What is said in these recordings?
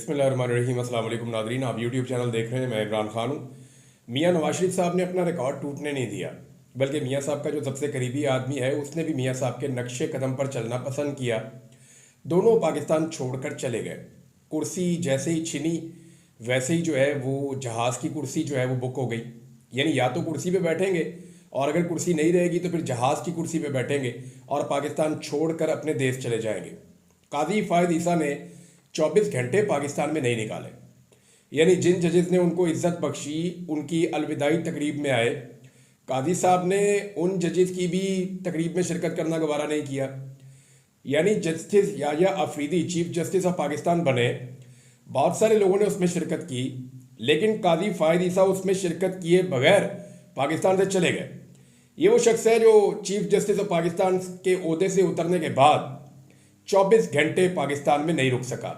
बिस्मिल्लाहिर्रहमानिर्रहीम। अस्सलाम वालेकुम नादरीन, आप यूट्यूब चैनल देख रहे हैं। मैं इमरान खान हूँ। मियाँ नवाज शरीफ साहब ने अपना रिकॉर्ड टूटने नहीं दिया, बल्कि मियाँ साहब का जो सबसे करीबी आदमी है उसने भी मियाँ साहब के नक्शे कदम पर चलना पसंद किया। दोनों पाकिस्तान छोड़कर चले गए। कुर्सी जैसे ही छिनी वैसे ही जो है वो जहाज़ की कुर्सी जो है वो बुक हो गई। यानी या तो कुर्सी पे बैठेंगे और अगर कुर्सी नहीं रहेगी तो फिर जहाज़ की कुर्सी पे बैठेंगे और पाकिस्तान छोड़कर अपने देश चले जाएंगे। काजी फायद ईसा ने 24 घंटे पाकिस्तान में नहीं निकाले। यानी जिन जजेस ने उनको इज्जत बख्शी, उनकी अलविदाई तकरीब में आए, काजी साहब ने उन जजेस की भी तकरीब में शिरकत करना गवारा नहीं किया। यानी justice Yahya Afridi chief justice of Pakistan बने, बहुत सारे लोगों ने उसमें शिरकत की, लेकिन काजी फायद ईसा उसमें शिरकत किए बगैर पाकिस्तान से चले गए। ये वो शख्स है जो चीफ जस्टिस ऑफ पाकिस्तान के ओहदे से उतरने के बाद 24 घंटे पाकिस्तान में नहीं रुक सका।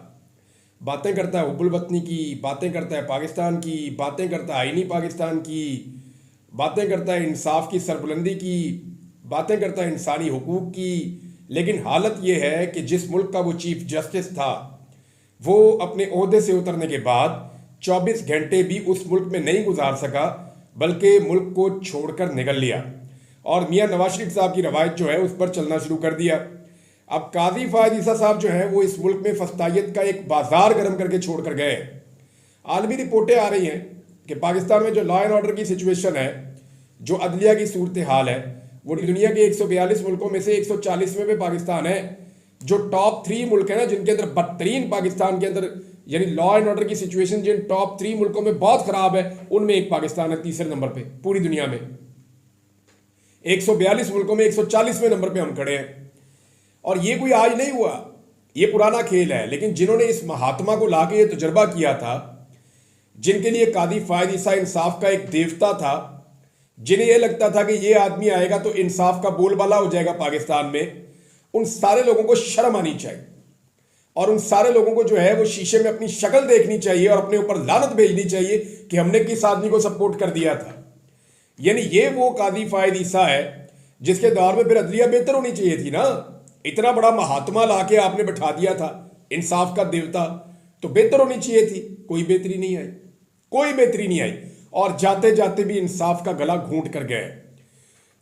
बातें करता है हुब्बुल वतनी की, बातें करता है पाकिस्तान की, बातें करता है आईनी पाकिस्तान की, बातें करता है इंसाफ की सरबुलंदी की, बातें करता है इंसानी हुकूक की। लेकिन हालत यह है कि जिस मुल्क का वो चीफ जस्टिस था वो अपने ओहदे से उतरने के बाद 24 घंटे भी उस मुल्क में नहीं गुजार सका, बल्कि मुल्क को छोड़कर निकल लिया और मियाँ नवाज शरीफ साहब की रवायत जो है उस पर चलना शुरू कर दिया। अब काजी फायद ईसा साहब जो है वो इस मुल्क में फस्तायत का एक बाजार गर्म करके छोड़ कर गए। आलमी रिपोर्टें आ रही हैं कि पाकिस्तान में जो लॉ एंड ऑर्डर की सिचुएशन है, जो अदलिया की सूरत हाल है, वो दुनिया के 142 मुल्कों में से 140वें में पाकिस्तान है। जो टॉप 3 मुल्क है ना जिनके अंदर बदतरीन पाकिस्तान के अंदर यानी लॉ एंड ऑर्डर की सिचुएशन जिन टॉप 3 मुल्कों में बहुत खराब है, उनमें एक पाकिस्तान है तीसरे नंबर पे पूरी दुनिया में। 142 मुल्कों में 140वें नंबर पे हम खड़े हैं। और ये कोई आज नहीं हुआ, ये पुराना खेल है। लेकिन जिन्होंने इस महात्मा को लाके ये तजर्बा किया था, जिनके लिए कादी फायद ईसा इंसाफ का एक देवता था, जिन्हें यह लगता था कि ये आदमी आएगा तो इंसाफ का बोलबाला हो जाएगा पाकिस्तान में, उन सारे लोगों को शर्म आनी चाहिए और उन सारे लोगों को जो है वो शीशे में अपनी शक्ल देखनी चाहिए और अपने ऊपर लानत भेजनी चाहिए कि हमने किस आदमी को सपोर्ट कर दिया था। यानी ये वो कादी फायद ईसा है जिसके दौर में फिर अदलिया बेहतर होनी चाहिए थी ना। इतना बड़ा महात्मा लाके आपने बैठा दिया था, इंसाफ का देवता, तो बेहतर होनी चाहिए थी। कोई बेहतरी नहीं आई, कोई बेहतरी नहीं आई और जाते जाते भी इंसाफ का गला घूंट कर गए।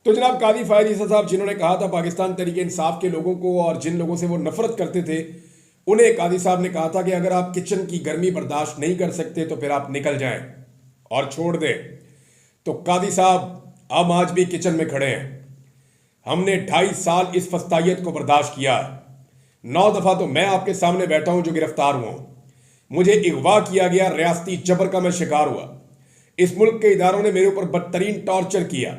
तो जनाब कादी फायद ईसा साहब जिन्होंने कहा था पाकिस्तान तरीके इंसाफ के लोगों को, और जिन लोगों से वो नफरत करते थे, उन्हें कादी साहब ने कहा था कि अगर आप किचन की गर्मी बर्दाश्त नहीं कर सकते तो फिर आप निकल जाएं और छोड़ दें। तो कादी साहब हम आज भी किचन में खड़े हैं। हमने 2.5 साल इस फस्तायत को बर्दाश्त किया है। 9 दफा तो मैं आपके सामने बैठा हूं जो गिरफ्तार हुआ हूं। मुझे अगवा किया गया, रियासती जबर का मैं शिकार हुआ। इस मुल्क के इदारों ने मेरे ऊपर बदतरीन टॉर्चर किया,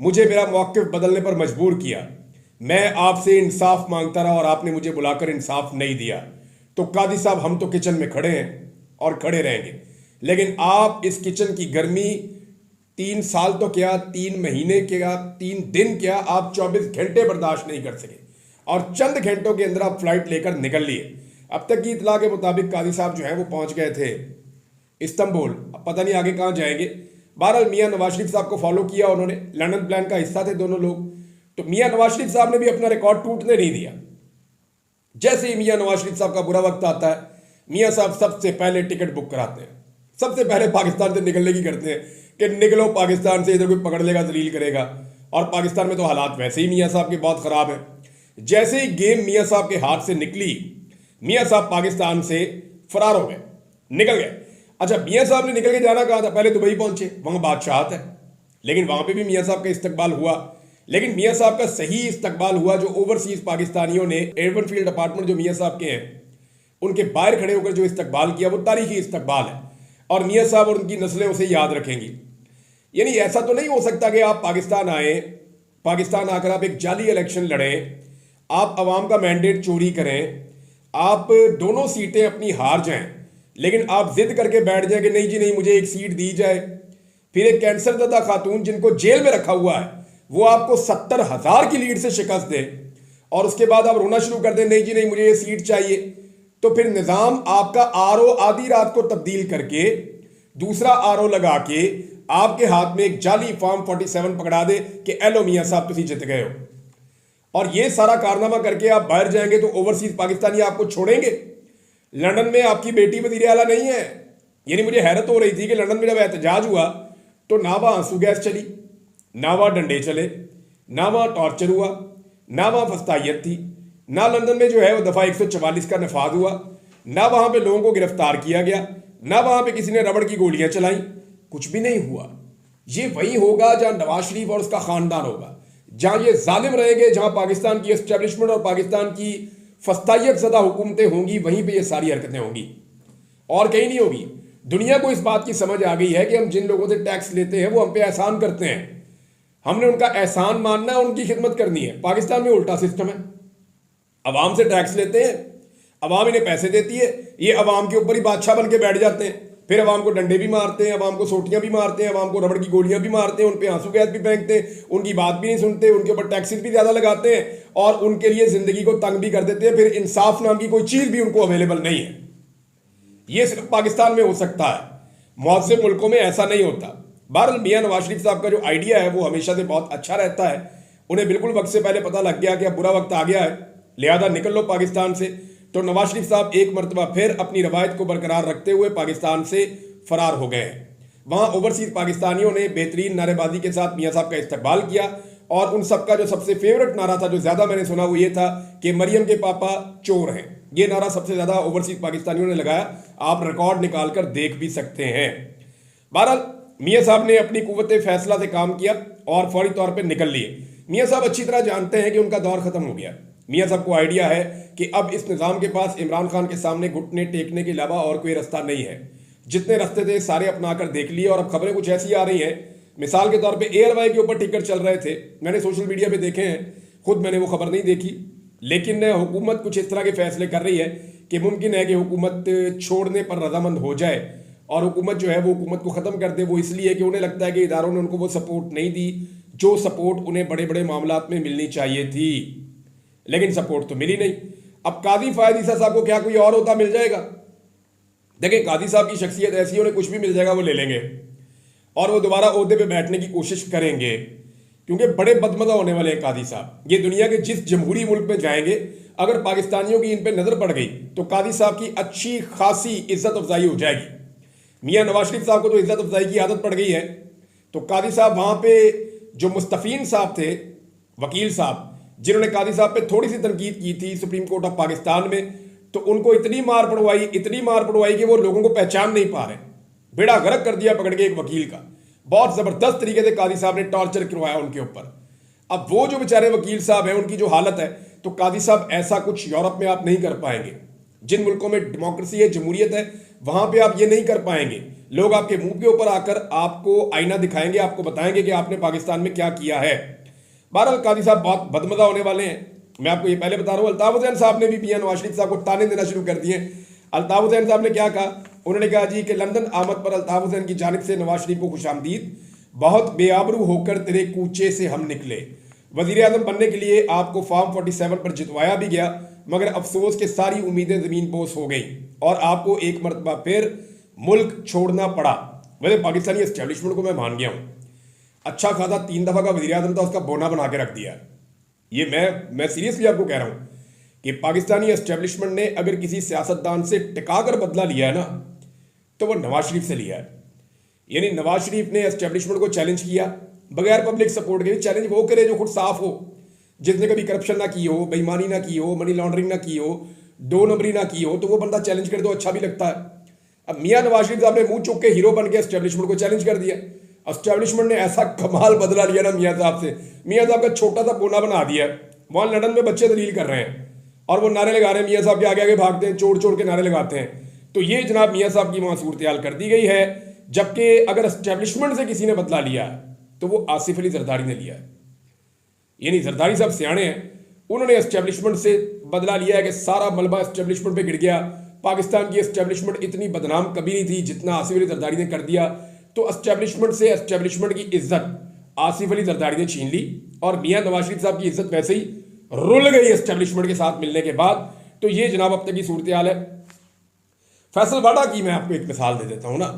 मुझे मेरा मौक़िफ़ बदलने पर मजबूर किया। मैं आपसे इंसाफ मांगता रहा और आपने मुझे बुलाकर इंसाफ नहीं दिया। तो कादी साहब हम तो किचन में खड़े हैं और खड़े रहेंगे, लेकिन आप इस किचन की गर्मी 3 साल तो क्या, 3 महीने क्या, 3 दिन क्या, आप 24 घंटे बर्दाश्त नहीं कर सके और चंद घंटों के अंदर आप फ्लाइट लेकर निकल लिए। अब तक की इतला के मुताबिक कादी साहब जो है वो पहुंच गए थे इस्तांबुल। अब पता नहीं आगे कहां जाएंगे। बहरहाल मियाँ नवाज शरीफ साहब को फॉलो किया उन्होंने, लंदन प्लान का हिस्सा थे दोनों लोग। तो मियाँ नवाज शरीफ साहब ने भी अपना रिकॉर्ड टूटने नहीं दिया। जैसे ही मियाँ नवाज शरीफ साहब का बुरा वक्त आता है, मियाँ साहब सबसे पहले टिकट बुक कराते हैं, सबसे पहले पाकिस्तान से निकलने की करते हैं कि निकलो पाकिस्तान से, इधर कोई पकड़ लेगा, जलील करेगा। और पाकिस्तान में तो हालात वैसे ही मियाँ साहब के बहुत ख़राब हैं। जैसे ही गेम मियाँ साहब के हाथ से निकली, मियाँ साहब पाकिस्तान से फरार हो गए, निकल गए। अच्छा, मियाँ साहब ने निकल के जाना कहा था, पहले दुबई पहुंचे, वहाँ बादशाहत है, लेकिन वहाँ पर भी मियाँ साहब का इस्तकबाल हुआ। लेकिन मियाँ साहब का सही इस्तकबाल हुआ जो ओवरसीज़ पाकिस्तानियों ने, एयरवन फील्ड डिपार्टमेंट जो मियाँ साहब के हैं, उनके बाहर खड़े होकर जो इस्तकबाल किया वो तारीखी इस्तकबाल है और मियाँ साहब और उनकी नस्लें उसे याद रखेंगी। यानी ऐसा तो नहीं हो सकता कि आप पाकिस्तान आए, पाकिस्तान आकर आप एक जाली इलेक्शन लड़ें, आप अवाम का मैंडेट चोरी करें, आप दोनों सीटें अपनी हार जाएं, लेकिन आप जिद करके बैठ जाएं कि नहीं जी नहीं, मुझे एक सीट दी जाए। फिर एक कैंसर ज़दा खातून जिनको जेल में रखा हुआ है वो आपको 70,000 की लीड से शिकस्त दे और उसके बाद आप रोना शुरू कर दें, नहीं जी नहीं, मुझे ये सीट चाहिए। तो फिर निज़ाम आपका आरओ आधी रात को तब्दील करके दूसरा आरओ लगा के आपके हाथ में एक जाली फॉर्म 47 पकड़ा दे कि एलो मियाँ साहब तुम जीत गए हो। और ये सारा कारनामा करके आप बाहर जाएंगे तो ओवरसीज पाकिस्तानी आपको छोड़ेंगे? लंदन में आपकी बेटी वज़ीर आला नहीं है। यानी मुझे हैरत हो रही थी कि लंदन में जब एहतजाज हुआ तो ना वहाँ आंसू गैस चली, ना वहाँ डंडे चले, ना वहाँ टॉर्चर हुआ, ना वहाँ फस्तायत थी, ना लंदन में जो है वो दफ़ा 144 का नफाज हुआ, ना वहाँ पे लोगों को गिरफ्तार किया गया, ना वहाँ पे किसी ने रबड़ की गोलियां चलाई, कुछ भी नहीं हुआ। ये वही होगा जहाँ नवाज शरीफ और उसका ख़ानदान होगा, जहाँ ये जालिम रहेंगे, जहाँ पाकिस्तान की एस्टेब्लिशमेंट और पाकिस्तान की फस्तायत ज़दा हुकूमतें होंगी, वहीं पर ये सारी हरकतें होंगी और कहीं नहीं होगी। दुनिया को इस बात की समझ आ गई है कि हम जिन लोगों से टैक्स लेते हैं वो हम पे एहसान करते हैं, हमने उनका एहसान मानना है, उनकी खिदमत करनी है। पाकिस्तान में उल्टा सिस्टम है, अवाम से टैक्स लेते हैं, अवाम इन्हें पैसे देती है, ये अवाम के ऊपर ही बादशाह बन के बैठ जाते हैं, फिर अवाम को डंडे भी मारते हैं, अवाम को सोटियां भी मारते हैं, अवाम को रबड़ की गोलियां भी मारते हैं, उन पे आंसू गैस भी फेंकते हैं, उनकी बात भी नहीं सुनते, उनके ऊपर टैक्सेस भी ज़्यादा लगाते हैं और उनके लिए ज़िंदगी को तंग भी कर देते हैं। फिर इंसाफ नाम की कोई चीज़ भी उनको अवेलेबल नहीं है। ये सिर्फ पाकिस्तान में हो सकता है, मुअज़्ज़म मुल्कों में ऐसा नहीं होता। बहरहाल मियां नवाज शरीफ साहब का जो आइडिया है वो हमेशा से बहुत अच्छा रहता है। उन्हें बिल्कुल वक्त से पहले पता लग गया कि अब बुरा वक्त आ गया है, लिहाजा निकल लो पाकिस्तान से। तो नवाज शरीफ साहब एक मरतबा फिर अपनी रवायत को बरकरार रखते हुए पाकिस्तान से फरार हो गए हैं। वहाँ ओवरसीज पाकिस्तानियों ने बेहतरीन नारेबाजी के साथ मियाँ साहब का इस्तकबाल किया और उन सब का जो सबसे फेवरेट नारा था, जो ज़्यादा मैंने सुना, वो ये था कि मरियम के पापा चोर हैं। ये नारा सबसे ज़्यादा ओवरसीज पाकिस्तानियों ने लगाया, आप रिकॉर्ड निकाल कर देख भी सकते हैं। बहरहाल मियाँ साहब ने अपनी कुव्वत फैसला से काम किया और फौरी तौर पर निकल लिए। मियाँ साहब अच्छी तरह जानते हैं कि उनका दौर ख़त्म हो गया। मियाँ साहब को आइडिया है कि अब इस निज़ाम के पास इमरान खान के सामने घुटने टेकने के अलावा और कोई रास्ता नहीं है। जितने रास्ते थे सारे अपना कर देख लिए और अब खबरें कुछ ऐसी आ रही हैं, मिसाल के तौर पे एयरवाई के ऊपर टिकट चल रहे थे, मैंने सोशल मीडिया पे देखे हैं, खुद मैंने वो खबर नहीं देखी, लेकिन हुकूमत कुछ इस तरह के फैसले कर रही है कि मुमकिन है कि हुकूमत छोड़ने पर रजामंद हो जाए और हुकूमत जो है वो हुकूमत को ख़त्म कर दे। वो इसलिए कि उन्हें लगता है कि इदारों ने उनको वो सपोर्ट नहीं दी जो सपोर्ट उन्हें बड़े बड़े मामलात में मिलनी चाहिए थी, लेकिन सपोर्ट तो मिली नहीं। अब काजी फायद ईसा साहब को क्या कोई और होता मिल जाएगा? देखिए, काजी साहब की शख्सियत ऐसी है, उन्हें कुछ भी मिल जाएगा वो ले लेंगे और वो दोबारा ओहदे पे बैठने की कोशिश करेंगे, क्योंकि बड़े बदमज़ा होने वाले हैं काजी साहब। ये दुनिया के जिस जमहूरी मुल्क में जाएंगे, अगर पाकिस्तानियों की इन पे नज़र पड़ गई तो काजी साहब की अच्छी खासी इज्जत अफजाई हो जाएगी। मियाँ नवाज शरीफ साहब को तो इज्जत अफजाई की आदत पड़ गई है, तो काजी साहब वहाँ पे जो मुस्तफ़ीन साहब थे, वकील साहब, जिन्होंने काजी साहब पे थोड़ी सी तनकीद की थी सुप्रीम कोर्ट ऑफ पाकिस्तान में, तो उनको इतनी मार पड़वाई कि वो लोगों को पहचान नहीं पा रहे। बेड़ा गर्क कर दिया पकड़ के एक वकील का। बहुत ज़बरदस्त तरीके से काजी साहब ने टॉर्चर करवाया उनके ऊपर। अब वो जो बेचारे वकील साहब हैं, उनकी जो हालत है, तो काजी साहब ऐसा कुछ यूरोप में आप नहीं कर पाएंगे। जिन मुल्कों में डेमोक्रेसी है, जमहूरियत है, वहाँ पर आप ये नहीं कर पाएंगे। लोग आपके मुंह के ऊपर आकर आपको आईना दिखाएंगे, आपको बताएंगे कि आपने पाकिस्तान में क्या किया है। बहरहाल काजी साहब बहुत बदमज़ा होने वाले हैं, मैं आपको ये पहले बता रहा हूँ। अल्ताफ़ हुसैन साहब ने भी मियां नवाज शरीफ साहब को ताने देना शुरू कर दिए। अल्ताफ़ हुसैन साहब ने क्या कहा? उन्होंने कहा जी कि लंदन आमद पर अल्ताफ़ हुसैन की जानिब से नवाज शरीफ को खुशामदीद, बहुत बेआबरू होकर तेरे कूचे से हम निकले। वज़ीर आज़म बनने के लिए आपको फॉर्म 47 पर जितवाया भी गया, मगर अफसोस के सारी उम्मीदें ज़मीन बोस हो गई और आपको एक मरतबा फिर मुल्क छोड़ना पड़ा। वैसे पाकिस्तानी एस्टेब्लिशमेंट को मैं मान गया हूँ, अच्छा खासा 3 दफ़ा का वज़ीर आज़म था, उसका बोना बना के रख दिया। ये मैं सीरियसली आपको कह रहा हूँ कि पाकिस्तानी एस्टेब्लिशमेंट ने अगर किसी सियासतदान से टिका कर बदला लिया है ना, तो वो नवाज शरीफ से लिया है। यानी नवाज शरीफ ने एस्टेब्लिशमेंट को चैलेंज किया बगैर पब्लिक सपोर्ट के। चैलेंज वो करे जो खुद साफ हो, जिसने कभी करप्शन ना की हो, बेईमानी ना की हो, मनी लॉन्ड्रिंग ना की हो, 2 नंबरी ना की हो, तो वो बंदा चैलेंज करे तो अच्छा भी लगता है। अब मियाँ नवाज शरीफ साहब ने मुंह चुक के हीरो बन के एस्टेब्लिशमेंट को चैलेंज कर दिया। एस्टेब्लिशमेंट ने ऐसा कमाल बदला लिया ना मियाँ साहब से, मियाँ साहब का छोटा सा कोना बना दिया। वहाँ लंदन में बच्चे दलील कर रहे हैं और वो नारे लगा रहे हैं, मियाँ साहब के आगे आगे भागते हैं, चोर चोर के नारे लगाते हैं। तो ये जनाब मियाँ साहब की वहाँ सूरत हाल कर दी गई है। जबकि अगर एस्टेब्लिशमेंट से किसी ने बदला लिया तो वो आसिफ अली जरदारी ने लिया है। यानी जरदारी साहब सियाणे हैं, उन्होंने एस्टेब्लिशमेंट से बदला लिया है कि सारा मलबा एस्टेब्लिशमेंट पे गिर गया। पाकिस्तान की एस्टेब्लिशमेंट इतनी बदनाम कभी नहीं थी जितना आसिफ अली जरदारी ने कर दिया। तो एस्टेब्लिशमेंट से एस्टेब्लिशमेंट की इज्जत आसिफ अली जरदारी ने छीन ली और मियाँ नवाज शरीफ साहब की इज्जत वैसे ही रुल गई एस्टेब्लिशमेंट के साथ मिलने के बाद। तो ये जनाब अब तक की सूरत हाल है। फैसल वाडा की मैं आपको एक मिसाल दे देता हूँ ना।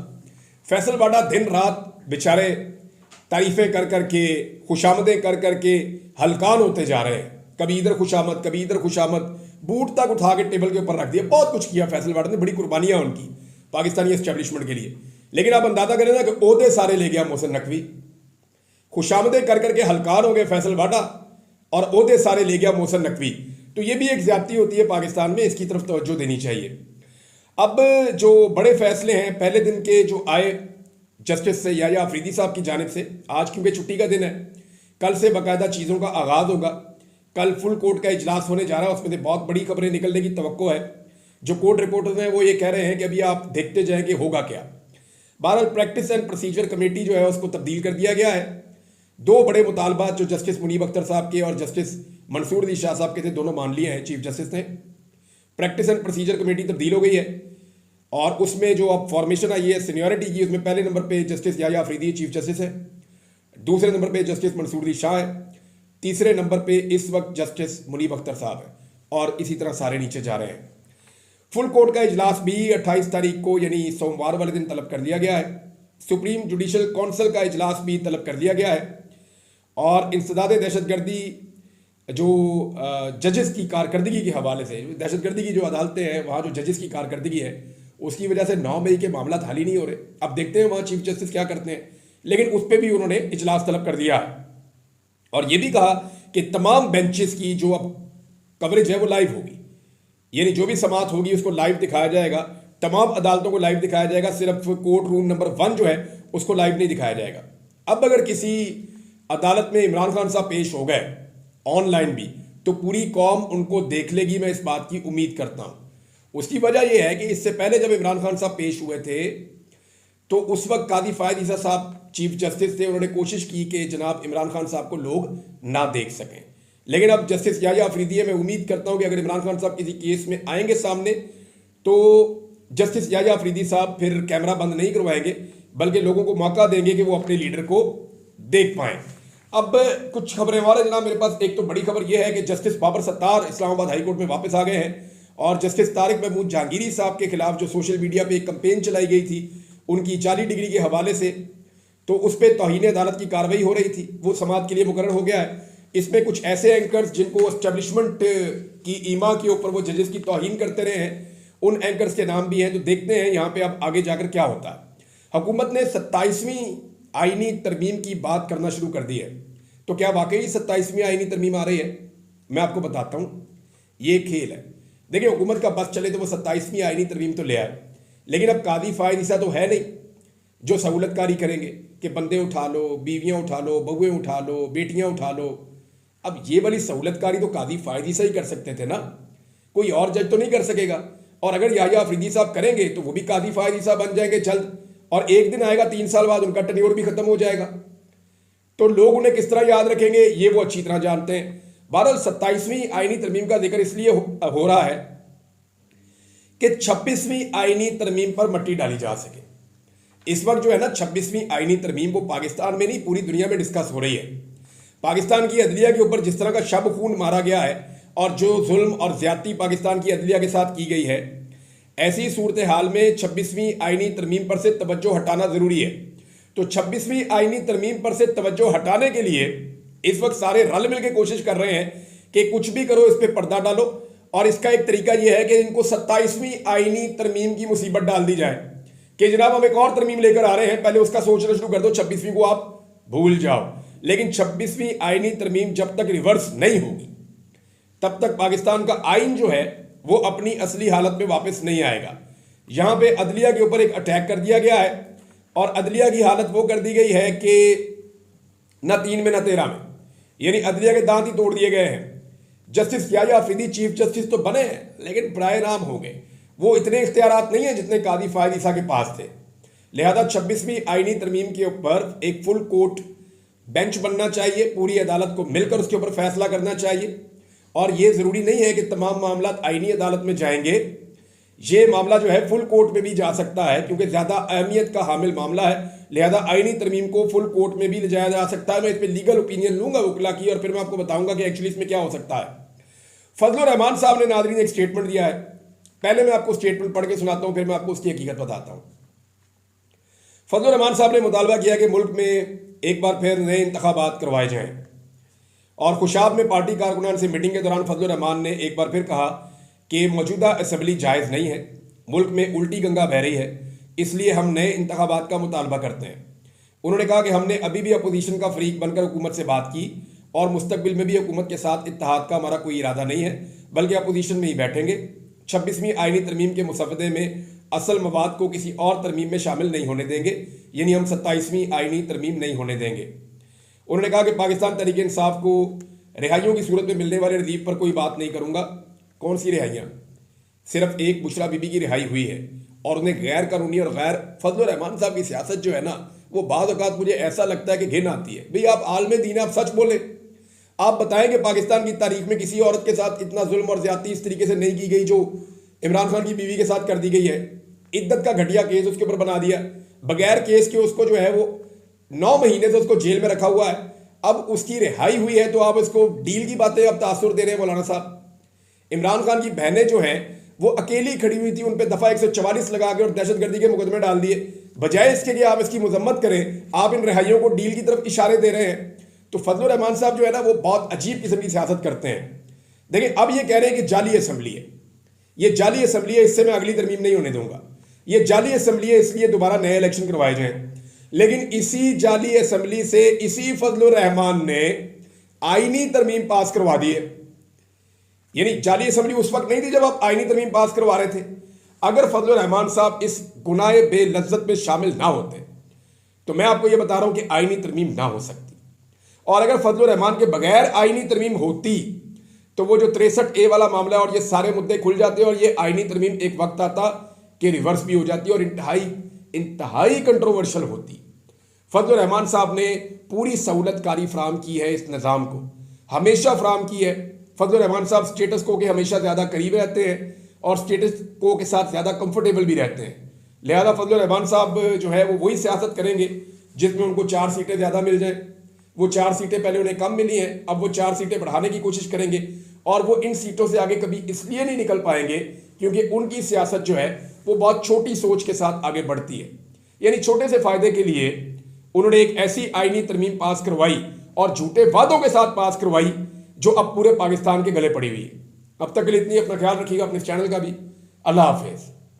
फैसल वाडा दिन रात बेचारे तारीफ़ें कर करके, खुशामदें कर करके हलकान होते जा रहे हैं। कभी इधर खुशामद, कभी इधर खुशामद, बूट तक उठा के टेबल के ऊपर रख दिया, बहुत कुछ किया फैसल वाडा ने, बड़ी कुर्बानियां उनकी पाकिस्तानी एस्टेब्लिशमेंट के लिए। लेकिन आप अंदाजा करें ना कि ओहदे सारे ले गया मोहसिन नकवी, खुशामदे कर करके हलकार हो गए फैसल वाडा और ओहदे सारे ले गया मोहसिन नकवी। तो ये भी एक ज्यादती होती है पाकिस्तान में, इसकी तरफ तवज्जो देनी चाहिए। अब जो बड़े फैसले हैं पहले दिन के जो आए जस्टिस से या अफरीदी साहब की जानिब से, आज क्योंकि छुट्टी का दिन है, कल से बाकायदा चीज़ों का आगाज़ होगा। कल फुल कोर्ट का इजलास होने जा रहा है, उसमें से बहुत बड़ी खबरें निकलने की तवक्को है। जो कोर्ट रिपोर्टर्स हैं वो ये कह रहे हैं कि अभी आप देखते जाएं कि होगा क्या। बहरहाल प्रैक्टिस एंड प्रोसीजर कमेटी जो है उसको तब्दील कर दिया गया है। दो बड़े मुतालबात जो जस्टिस मुनीब अख्तर साहब के और जस्टिस मंसूर अली शाह साहब के थे, दोनों मान लिए हैं चीफ जस्टिस ने। प्रैक्टिस एंड प्रोसीजर कमेटी तब्दील हो गई है और उसमें जो अब फॉर्मेशन आई है सीनियरिटी की, उसमें पहले नंबर पे justice Yahya Afridi chief justice है, दूसरे नंबर पे जस्टिस मंसूर अली शाह है, तीसरे नंबर पे इस वक्त जस्टिस मुनीब अख्तर साहब है, और इसी तरह सारे नीचे जा रहे हैं। फुल कोर्ट का इजलास भी 28 तारीख को यानी सोमवार वाले दिन तलब कर दिया गया है। सुप्रीम जुडिशल काउंसिल का इजलास भी तलब कर दिया गया है और इंसदाद दहशतगर्दी जो जजेस की कारकर्दगी के हवाले से, दहशतगर्दी की जो अदालतें हैं वहाँ जो जजेस की कारकर्दगी है उसकी वजह से 9 मई के मामला हल ही नहीं हो रहे। अब देखते हैं वहाँ चीफ जस्टिस क्या करते हैं, लेकिन उस पर भी उन्होंने इजलास तलब कर दिया है और ये भी कहा कि तमाम बेंचेस की जो अब कवरेज है वो लाइव होगी, यानी जो भी समाअत होगी उसको लाइव दिखाया जाएगा, तमाम अदालतों को लाइव दिखाया जाएगा, सिर्फ कोर्ट रूम नंबर 1 जो है उसको लाइव नहीं दिखाया जाएगा। अब अगर किसी अदालत में इमरान खान साहब पेश हो गए ऑनलाइन भी, तो पूरी कौम उनको देख लेगी, मैं इस बात की उम्मीद करता हूं। उसकी वजह यह है कि इससे पहले जब इमरान खान साहब पेश हुए थे तो उस वक्त कादी फायद ईसा साहब चीफ जस्टिस थे, उन्होंने कोशिश की कि जनाब इमरान खान साहब को लोग ना देख सकें। लेकिन अब जस्टिस याया अफरीदी है, मैं उम्मीद करता हूं कि अगर इमरान खान साहब किसी केस में आएंगे सामने तो जस्टिस याया अफरीदी साहब फिर कैमरा बंद नहीं करवाएंगे, बल्कि लोगों को मौका देंगे कि वो अपने लीडर को देख पाएं। अब कुछ खबरें और जनाब मेरे पास। एक तो बड़ी खबर यह है कि justice Babar Sattar Islamabad high court में वापस आ गए हैं और जस्टिस तारिक महमूद जहांगीरी साहब के खिलाफ जो सोशल मीडिया पे एक कंपेन चलाई गई थी उनकी 40 डिग्री के हवाले से, तो उस पर तौहीन अदालत की कार्रवाई हो रही थी, वो समाअत के लिए मुकर्रर हो गया है। इसमें कुछ ऐसे एंकर्स जिनको एस्टेब्लिशमेंट की ईमा के ऊपर वो जजेस की तौहीन करते रहे हैं, उन एंकर्स के नाम भी हैं। तो देखते हैं यहाँ पे अब आगे जाकर क्या होता है। हुकूमत ने 27वीं आईनी तरमीम की बात करना शुरू कर दी है, तो क्या वाकई 27वीं आईनी तरमीम आ रही है? मैं आपको बताता हूँ, ये खेल है। देखिए हुकूमत का बस चले तो वो 27वीं आईनी तरमीम तो ले आए, लेकिन अब कादी फायद ईसा तो है नहीं जो सहूलतकारी करेंगे कि बंदे उठा लो, बीवियाँ उठा लो, बहुएँ उठा लो, बेटियाँ उठा लो। अब ये वाली सहूलतकारी तो कादी फायद ईसा ही कर सकते थे ना, कोई और जज तो नहीं कर सकेगा। और अगर याया अफरीदी साहब करेंगे तो वो भी कादी फायद ईसा बन जाएंगे जल्द, और एक दिन आएगा 3 साल बाद उनका टेन्योर भी खत्म हो जाएगा। तो लोग उन्हें किस तरह याद रखेंगे ये वो अच्छी तरह जानते हैं। बहरहाल 27वीं आईनी तरमीम का जिक्र इसलिए हो रहा है कि 26वीं आईनी तरमीम पर मट्टी डाली जा सके। इस वक्त जो है ना 26वीं आईनी तरमीम वो पाकिस्तान में नहीं पूरी दुनिया में डिस्कस हो रही है। पाकिस्तान की अदलिया के ऊपर जिस तरह का शब खून मारा गया है और जो जुल्म और ज्यादती पाकिस्तान की अदलिया के साथ की गई है, ऐसी सूरत हाल में 26वीं आईनी तरमीम पर से तवज्जो हटाना जरूरी है। तो 26वीं आईनी तरमीम पर से तवज्जो हटाने के लिए इस वक्त सारे रल मिल के कोशिश कर रहे हैं कि कुछ भी करो इस पर पर्दा डालो, और इसका एक तरीका यह है कि इनको 27वीं आईनी तरमीम की मुसीबत डाल दी जाए कि जनाब हम एक और तरमीम लेकर आ रहे हैं, पहले उसका सोचना शुरू कर दो, 26वीं को आप भूल जाओ। लेकिन 26वीं आईनी तरमीम जब तक रिवर्स नहीं होगी तब तक पाकिस्तान का आइन जो है वो अपनी असली हालत में वापस नहीं आएगा। यहां पे अदलिया के ऊपर एक अटैक कर दिया गया है और अदलिया की हालत वो कर दी गई है कि न 3 में न 13 में, यानी अदलिया के दांत ही तोड़ दिए गए हैं। Justice Yahya Afridi chief justice तो बने हैं लेकिन बराए नाम हो गए, वो इतने इख्तियारात नहीं है जितने कादी फायद ईसा के पास थे। लिहाजा 26वीं आईनी तरमीम के ऊपर एक फुल कोर्ट बेंच बनना चाहिए, पूरी अदालत को मिलकर उसके ऊपर फैसला करना चाहिए। और ये ज़रूरी नहीं है कि तमाम मामला आईनी अदालत में जाएंगे, ये मामला जो है फुल कोर्ट में भी जा सकता है क्योंकि ज़्यादा अहमियत का हामिल मामला है। लिहाजा आईनी तरमीम को फुल कोर्ट में भी ले जाया जा सकता है। मैं इस पर लीगल ओपिनियन लूंगा वकला की और फिर मैं आपको बताऊंगा कि एक्चुअली इसमें क्या हो सकता है। फजलुर रहमान साहब ने नादरीन एक स्टेटमेंट दिया है, पहले मैं आपको स्टेटमेंट पढ़ के सुनाता हूं, फिर मैं आपको उसकी हकीकत बताता हूं। फजलुर रहमान साहब ने मुतालबा किया कि मुल्क में एक बार फिर नए इंतखाबात करवाए जाएं और खुशाब में पार्टी कारकुनान से मीटिंग के दौरान फजलुर रहमान ने एक बार फिर कहा कि मौजूदा असम्बली जायज़ नहीं है, मुल्क में उल्टी गंगा बह रही है, इसलिए हम नए इंतखाबात का मुतालबा करते हैं। उन्होंने कहा कि हमने अभी भी अपोजिशन का फरीक बनकर हुकूमत से बात की और मुस्तकबिल में भी हुकूमत के साथ इत्तेहाद का हमारा कोई इरादा नहीं है, बल्कि अपोजिशन में ही बैठेंगे। 26वीं आईनी तरमीम के मुसवदे में असल मवाद को किसी और तरमीम में शामिल नहीं होने देंगे, यानी हम 27वीं आईनी तरमीम नहीं होने देंगे। उन्होंने कहा कि पाकिस्तान तहरीक इंसाफ को रिहाइयों की सूरत में मिलने वाले रिलीफ पर कोई बात नहीं करूंगा। कौन सी रिहाइयाँ? सिर्फ एक बुशरा बीबी की रिहाई हुई है और उन्हें गैर कानूनी और गैर फजलुर रहमान साहब की सियासत जो है ना, वो बाद औक़ात मुझे ऐसा लगता है कि घिन आती है। भाई आप आलम दीन, आप सच बोले, आप बताएं कि पाकिस्तान की तारीख में किसी औरत के साथ इतना जुल्म और ज्यादती इस तरीके से नहीं की गई जो इमरान खान की बीवी के साथ कर दी गई है। इद्दत का घटिया केस उसके ऊपर बना दिया, बगैर केस के उसको जो है वो 9 महीने से उसको जेल में रखा हुआ है। अब उसकी रिहाई हुई है तो आप उसको डील की बातें अब तासुर दे रहे हैं मौलाना साहब। इमरान खान की बहनें जो हैं वो अकेली खड़ी हुई थी, उन पर दफा 144 लगा के और दहशतगर्दी के मुकदमे डाल दिए। बजाय इसके कि आप इसकी मजम्मत करें, आप इन रिहाइयों को डील की तरफ इशारे दे रहे हैं। तो फजलुर रहमान साहब जो है ना वो बहुत अजीब किस्म की सियासत करते हैं। देखिए अब ये कह रहे हैं कि जाली असम्बली है, ये जाली असम्बली है, इससे मैं अगली तरमीम नहीं होने दूंगा। ये जाली असम्बली है, इसलिए दोबारा नए इलेक्शन करवाए जाएं। लेकिन इसी जाली असम्बली से इसी फजलुर रहमान ने आईनी तरमीम पास करवा दी है। यानी जाली असम्बली उस वक्त नहीं थी जब आप आईनी तरमीम पास करवा रहे थे। अगर फजलुर रहमान साहब इस गुनाह बेलज्जत में शामिल ना होते तो मैं आपको यह बता रहा हूं कि आईनी तरमीम ना हो सकती। और अगर फजलुर रहमान के बगैर आईनी तरमीम होती तो वो जो 63A वाला मामला और ये सारे मुद्दे खुल जाते और ये आईनी तरमीम एक वक्त आता कि रिवर्स भी हो जाती और इंतहाई कंट्रोवर्शियल होती। फजलुर रहमान साहब ने पूरी सहूलतकारी फराम की है, इस निज़ाम को हमेशा फराम की है। फजलुर रहमान साहब स्टेटस को के हमेशा ज़्यादा करीब रहते हैं और स्टेटस को के साथ ज़्यादा कंफर्टेबल भी रहते हैं। लिहाजा फजलुर रहमान साहब जो है वो वही सियासत करेंगे जिसमें उनको 4 सीटें ज़्यादा मिल जाए। वो 4 सीटें पहले उन्हें कम मिली हैं, अब वो 4 सीटें बढ़ाने की कोशिश करेंगे और वो इन सीटों से आगे कभी इसलिए नहीं निकल पाएंगे क्योंकि उनकी सियासत जो है वो बहुत छोटी सोच के साथ आगे बढ़ती है। यानी छोटे से फायदे के लिए उन्होंने एक ऐसी आईनी तरमीम पास करवाई और झूठे वादों के साथ पास करवाई जो अब पूरे पाकिस्तान के गले पड़ी हुई है। अब तक के लिए इतनी, अपना ख्याल रखिएगा, अपने चैनल का भी। अल्लाह हाफिज।